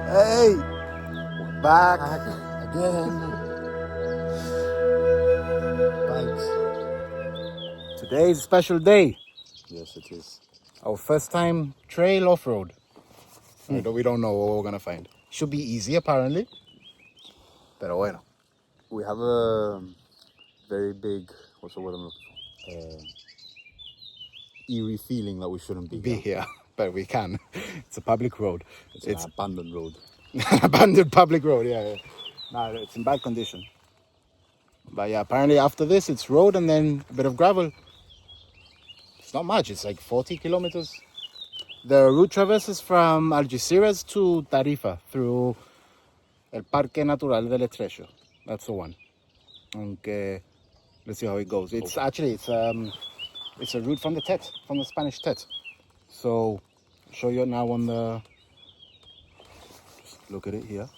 Hey, we're back again. Thanks. Today is a special day. Yes, it is. Our first time trail off-road. We don't know what we're gonna find. Should be easy apparently. Pero bueno. We have a very big, what's the word I'm looking for? Eerie feeling that we shouldn't be Here, but we can. It's a public road. It's an abandoned road. Abandoned public road, yeah. Nah, it's in bad condition. But yeah, apparently after this it's road and then a bit of gravel. It's not much, it's like 40 kilometers. The route traverses from Algeciras to Tarifa through El Parque Natural del Estrecho. That's the one. Okay, let's see how it goes. It's actually it's a route from the Tet, from the Spanish Tet. So I'll show you now on the. Just look at it here.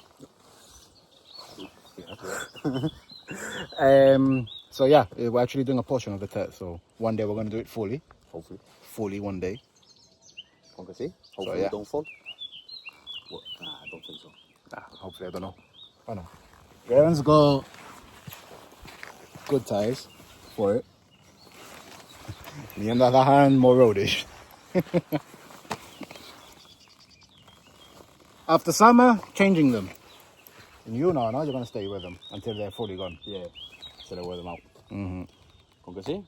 So yeah, we're actually doing a portion of the Tet. So one day we're going to do it fully. Hopefully. Fully one day. Hopefully yeah. we don't fall. Well, I don't think so. Hopefully, I don't know. Oh no. Garen's got good tires for it. Me on the other hand, more roadish. After summer, changing them. And you know, you're going to stay with them until they're fully gone. Yeah. So I wear them out. Mm-hmm. Con que sí?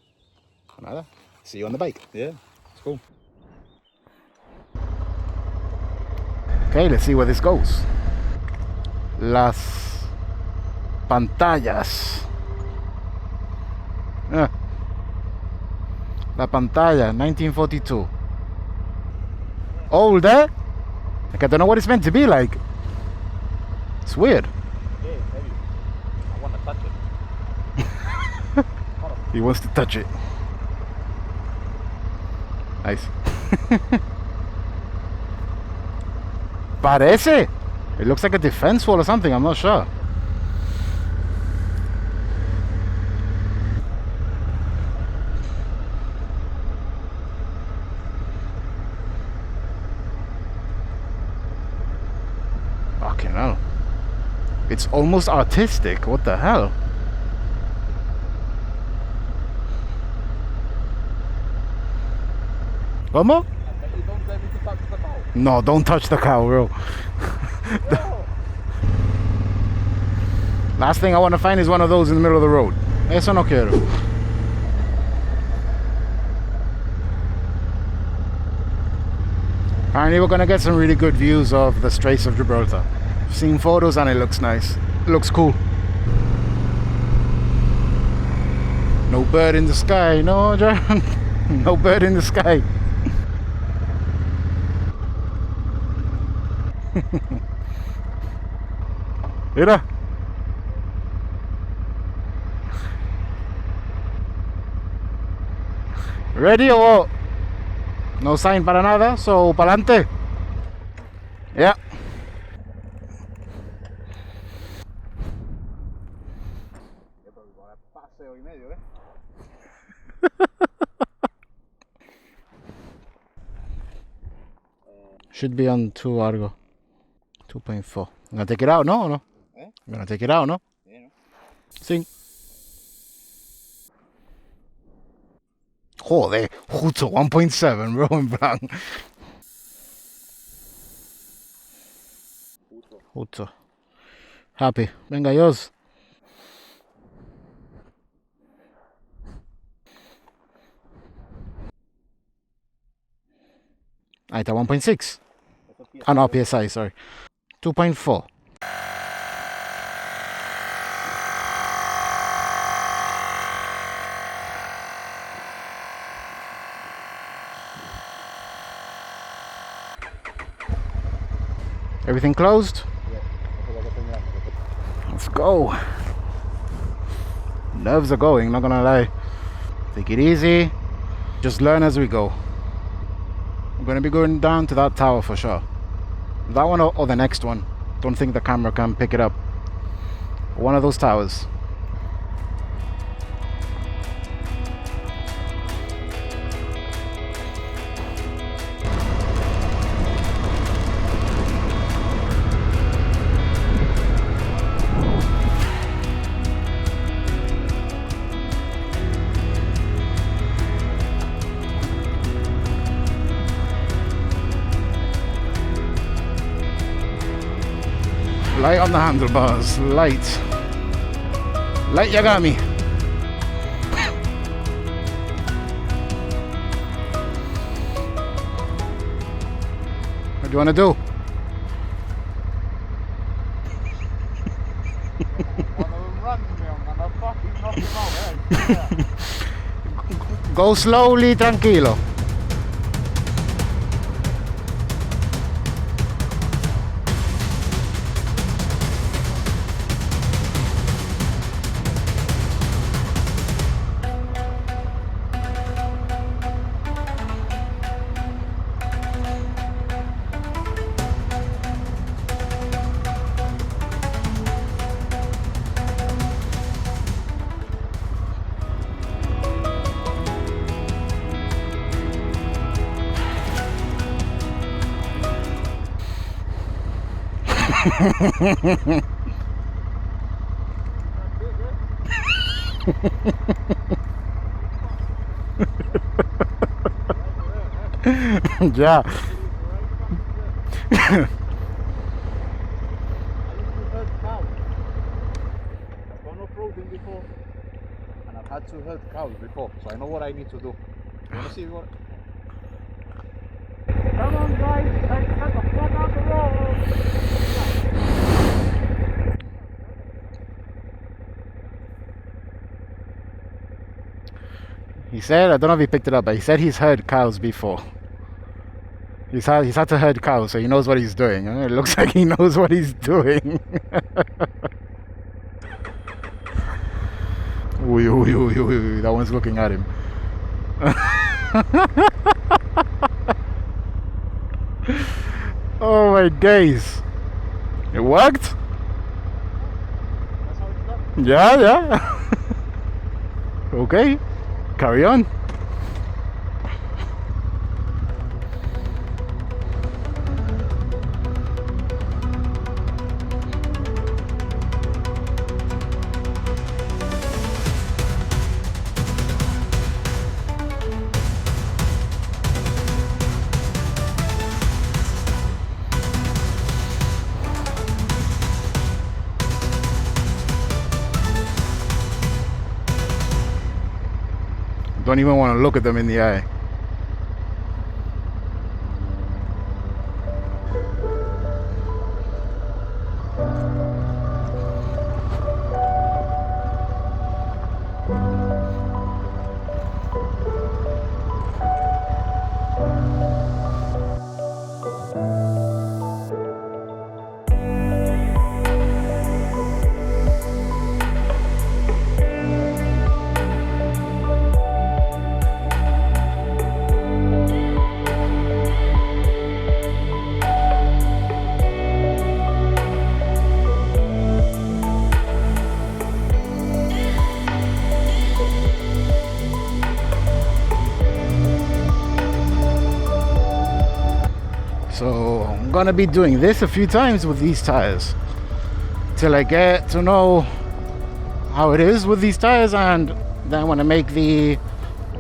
Nada. See you on the bike. Yeah. It's cool. Okay, let's see where this goes. Las pantallas. La pantalla, 1942. Old, eh? Like, I don't know what it's meant to be like. It's weird. Yeah, it's heavy. I want to touch it. He wants to touch it. Nice. Parece. It looks like a defense wall or something, I'm not sure. Fucking hell. It's almost artistic, what the hell? ¿Cómo? No, don't touch the cow, bro. Last thing I want to find is one of those in the middle of the road. Eso no quiero. Apparently we're going to get some really good views of the Straits of Gibraltar. I've seen photos and it looks nice. It looks cool. No bird in the sky, no, John. No bird in the sky. Mira. Ready or what? No sign para nada, so pa'lante. Yeah. Should be on 2 Argo. 2.4. I'm gonna take it out, no? Or no? Eh? I'm gonna take it out, no? Yeah, no. Sim. Joder, justo 1.7, bro, en plan. Justo. Happy. Venga, Dios. Ahí está, 1.6. Ah, no, PSI, sorry. 2.4. Everything closed? Yeah. Let's go. Nerves are going, not gonna lie. Take it easy. Just learn as we go. I'm gonna be going down to that tower for sure. That one or the next one. Don't think the camera can pick it up. One of those towers. Light on the handlebars. Light. Light Yagami. What do you want to do? Go slowly, tranquilo. Yeah. Before, and I've had to herd cows before, so I know what I need to do. You want to see what? Come on, guys! Let's get the fuck out the road! He said, I don't know if he picked it up, but he said he's herd cows before. He's had to herd cows, so he knows what he's doing. It looks like he knows what he's doing. Ooh, ooh, ooh, ooh, ooh, that one's looking at him. Oh my days. It worked? That's how it's done. Yeah, yeah. Okay, carry on. Don't even want to look at them in the eye. So I'm gonna be doing this a few times with these tires till I get to know how it is with these tires, and then when I make the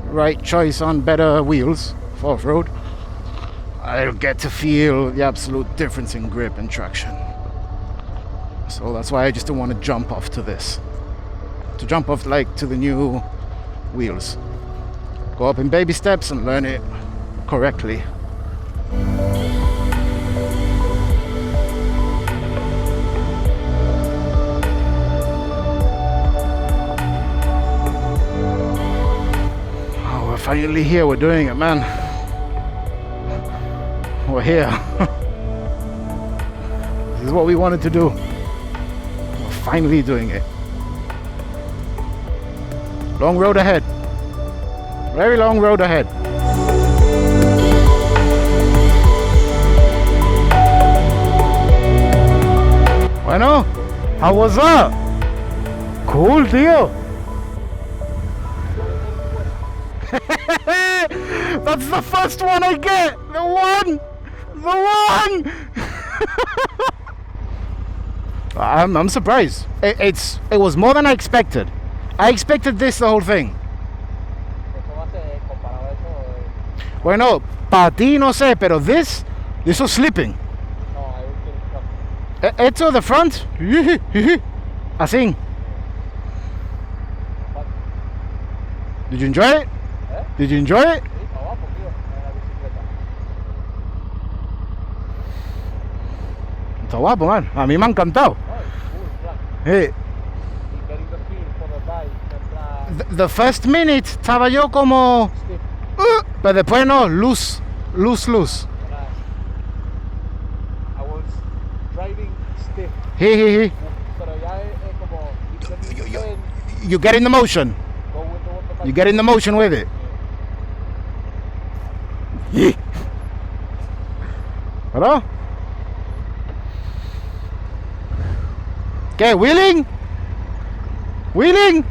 right choice on better wheels for off-road, I'll get to feel the absolute difference in grip and traction. So that's why I just don't want to jump off to this, to jump off like to the new wheels. Go up in baby steps and learn it correctly. Finally here, we're doing it, man. We're here. This is what we wanted to do. We're finally doing it. Long road ahead. Very long road ahead. Bueno, how was that? Cool, tío. That's the first one I get. The one. I'm surprised. It was more than I expected. I expected this the whole thing. Bueno, para ti no sé, pero this was slipping. Esto the front. Así. Did you enjoy it? Did you enjoy it? Está guapo, man. A mí me ha encantado. The first minute estaba yo como... pero después no, loose. I was driving stiff. Pero ya es como... You get in the motion. You get in the motion with it. ¿Verdad? ¿Qué? ¿Wheeling? ¿Wheeling?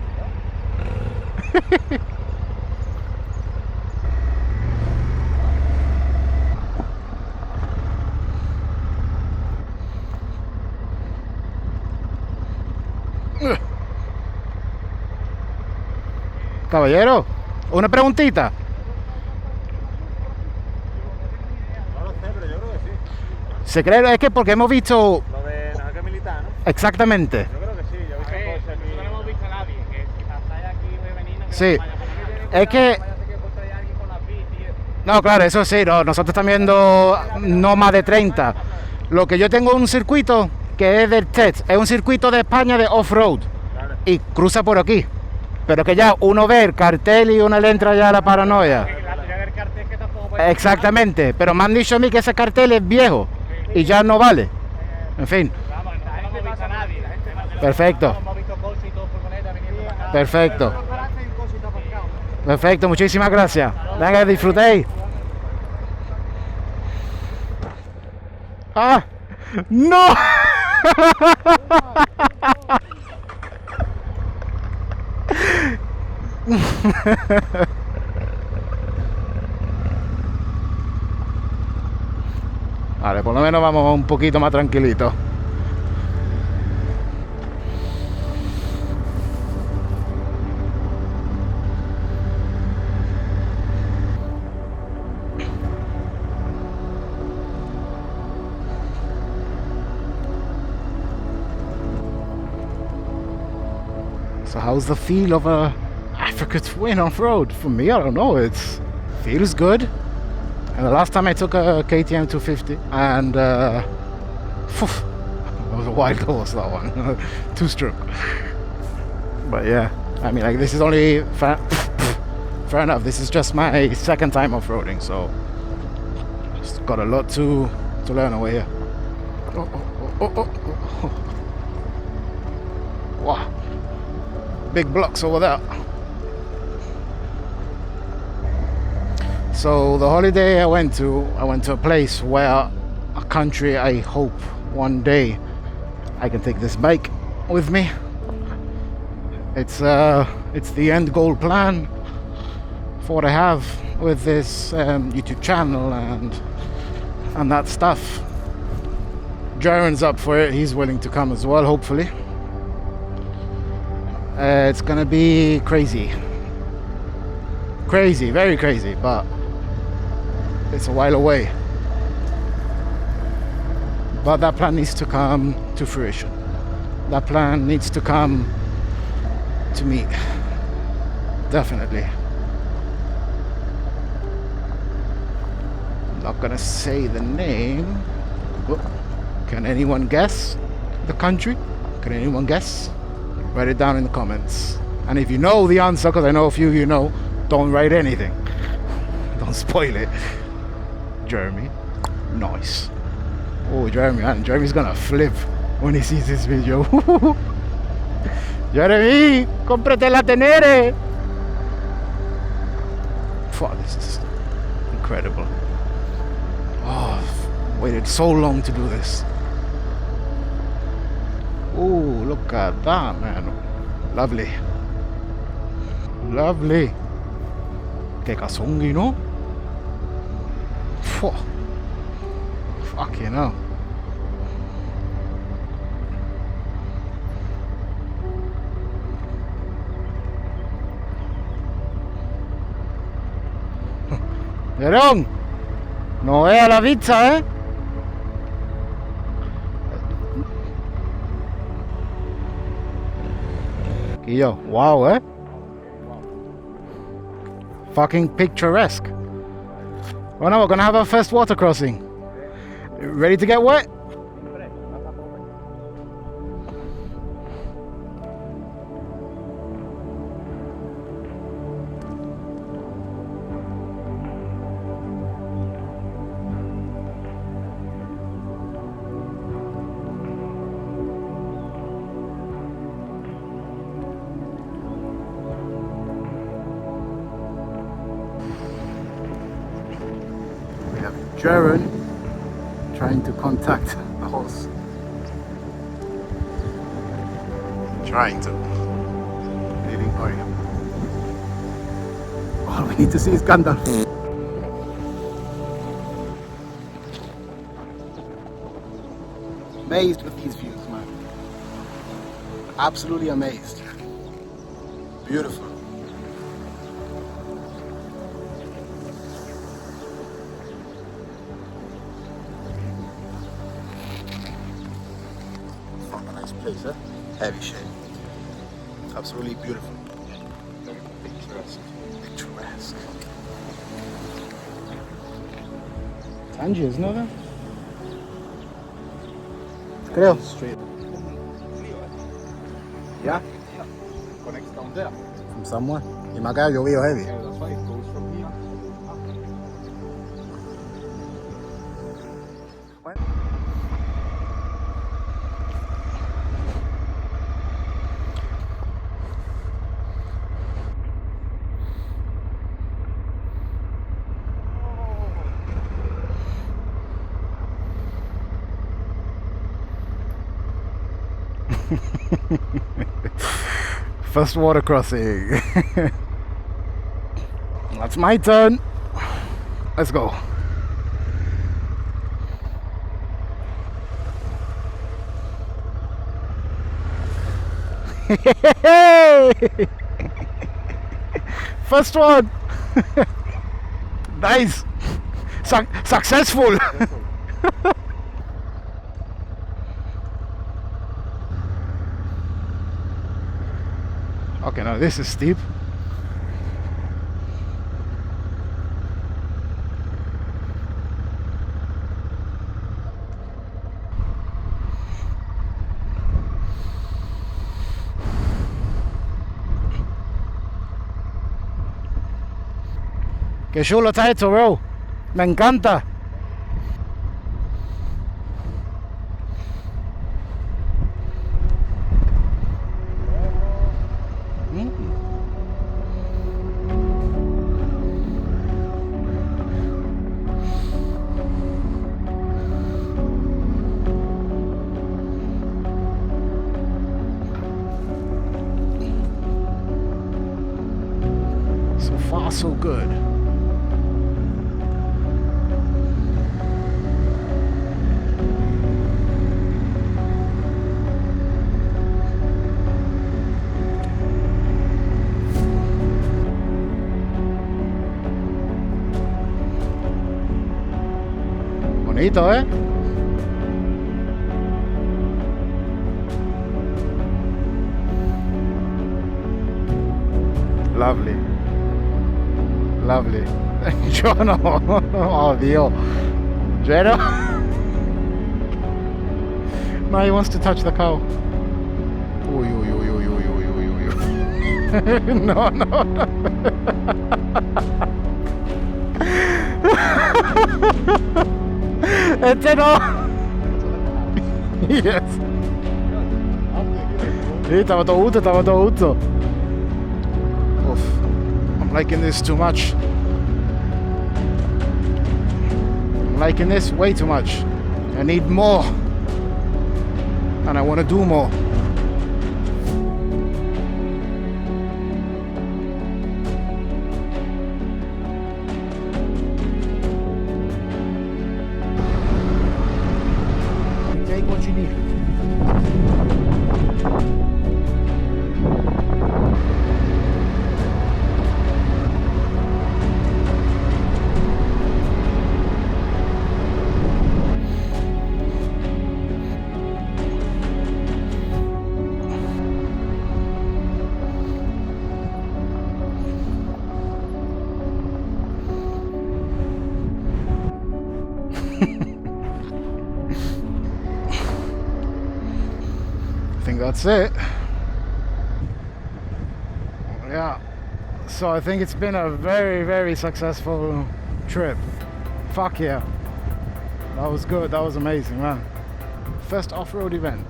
Caballero, una preguntita. No lo sé, pero yo creo que sí. ¿Se cree? Es que porque hemos visto... Lo de Najaca Militar, ¿no? Exactamente. Yo creo que sí, yo he visto cosas aquí. Nosotros no hemos visto a nadie, que si pasáis aquí voy a venir, no Sí. vaya por nada. Es que... Vaya a ser que encontréis a alguien con la bici y eso. No, claro, eso sí, no, nosotros estamos viendo no más de 30. Lo que yo tengo un circuito que es del TED, es un circuito de España de off-road Claro. y cruza por aquí. Pero que ya uno ve el cartel y uno le entra ya la paranoia. Que la tuya del cartel que tampoco puede... Exactamente, pero me han dicho a mí que ese cartel es viejo y ya no vale. En fin, Vamos, nosotros no hemos visto a nadie. La gente no- perfecto, Hemos visto coches y todo furgonetas viniendo para acá. perfecto. Perfecto, muchísimas gracias. Venga, disfrutéis. ¡Ah! ¡No! Vale, por lo menos vamos un poquito más tranquilitos. So how's the feel of a Africa Twin off-road? For me, I don't know, it feels good. And the last time I took a KTM 250 and phew, it was a wild horse, that one. Two-stroke. But yeah, I mean, like, this is only fair enough, this is just my second time off-roading, so just got a lot to learn over here. Oh. Wow, big blocks over there. So the holiday I went to a place where a country I hope one day I can take this bike with me. It's the end goal plan for what I have with this YouTube channel and that stuff. Jaron's up for it, he's willing to come as well, hopefully. It's gonna be crazy, very crazy, but it's a while away. But that plan needs to come to fruition. That plan needs to come to me, definitely. I'm not gonna say the name. Oh, can anyone guess the country? Can anyone guess? Write it down in the comments. And if you know the answer, because I know a few of you know, don't write anything. Don't spoil it. Jeremy, nice. Oh, Jeremy, man, Jeremy's gonna flip when he sees this video. Jeremy, cómprate la Tenere. Wow, this is incredible. Oh, I've waited so long to do this. Oh, look at that, man. Lovely. Lovely. Que casongi, no? Phew. Fucking hell. Verón, no vea la pizza, ¿eh? Yo, wow, eh? Fucking picturesque. Well, now we're gonna have our first water crossing. Ready to get wet? We have Jaron trying to contact the horse. Trying to. Leaving Orion. All we need to see is Gandalf. Amazed with these views, man. Absolutely amazed. Beautiful. Nice place, eh? Heavy shade. Absolutely beautiful. Very picturesque. Picturesque. Tangier, isn't it? Creo. Straight. Yeah? Connects down there. From somewhere. Y me acá llovido heavy. Yeah, that's why it goes from here. First water crossing. That's my turn. Let's go. First one. Nice. Successful. Okay, now this is steep. Qué chulo está esto, bro. Me encanta. So far, so good. Bonito, ¿eh? Lovely. Lovely. Yo no. Oh, Dios. Jero? No, he wants to touch the cow. Uy, uy, uy, uy, uy, uy, uy, uy. No, no, no. Este no. Yes. Sí, estaba todo justo, estaba todo justo. Oof. I'm liking this too much. I'm liking this way too much. I need more. And I want to do more. Take what you need. think that's it. Yeah. So I think it's been a very, very successful trip. Fuck yeah. That was good. That was amazing, man. First off-road event.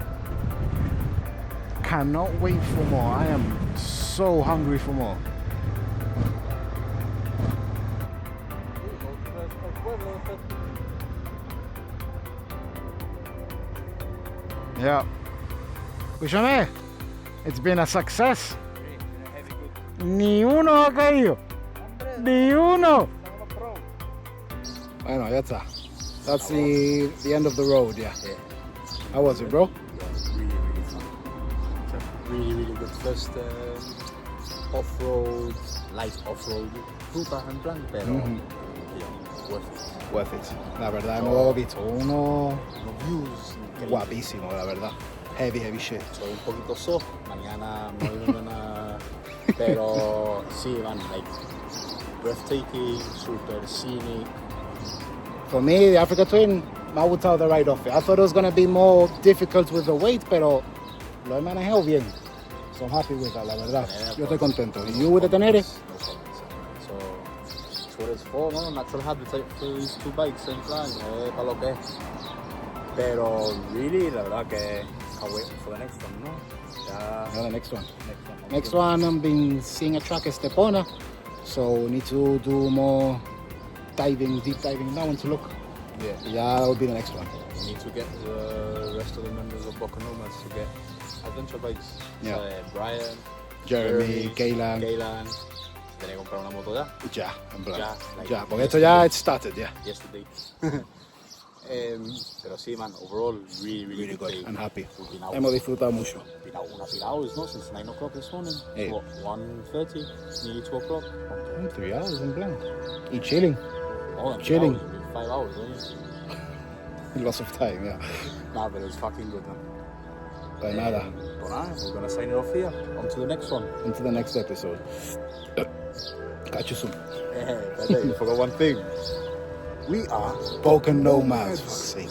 Cannot wait for more. I am so hungry for more. Yeah. Escúchame. It's been a success. Ni uno ha caído. Ni uno. I know, that's the end of the road, yeah. How was it, bro? Really, really fun. It's a really, really good first off-road, light off-road ruta en plan, pero Worth it. La verdad, hemos visto uno los views increíbles. guapísimo, la verdad. Heavy shit. Soy un poquito soft, mañana no hay nada, pero sí, man, like breathtaking, super scenic. For me, the Africa Twin, me ha gustado the ride off it. I thought it was going to be more difficult with the weight, pero lo he manejado bien. So I'm happy with that, la verdad. Yo estoy contento. You with the Tenere? So it's what it's for, no? Natural habitat for these two bikes en plan, para lo que es. Pero really, la verdad que can't wait for the next one, no? Yeah, the next one. Next one, I've been seeing a track at Stepona, so need to do more deep diving in that one to look. Yeah, that will be the next one. We need to get the rest of the members of BokenNomads to get adventure bikes. Yeah. Brian, Jeremy, Gaylan. Tiene que comprar una moto ya. Ya, en plan. Ya, like Ya, porque esto ya it started, yeah. Yesterday. Pero sí, man, overall, really good day. and happy. We've been out. Hemos disfrutado mucho. Been out 1.5 hours, no? Since 9 o'clock this morning. Hey. What, 1:30? Nearly 2 o'clock? 3 hours en plan. Y chilling. Oh, Chilling. 5 hours, don't Lots of time, yeah. Nah, but it was fucking good, man. But nada. But nada, we're gonna sign it off here. On to the next one. Until the next episode. Catch you soon. But hey, you forgot one thing. We are BokenNomads, fuck's sake.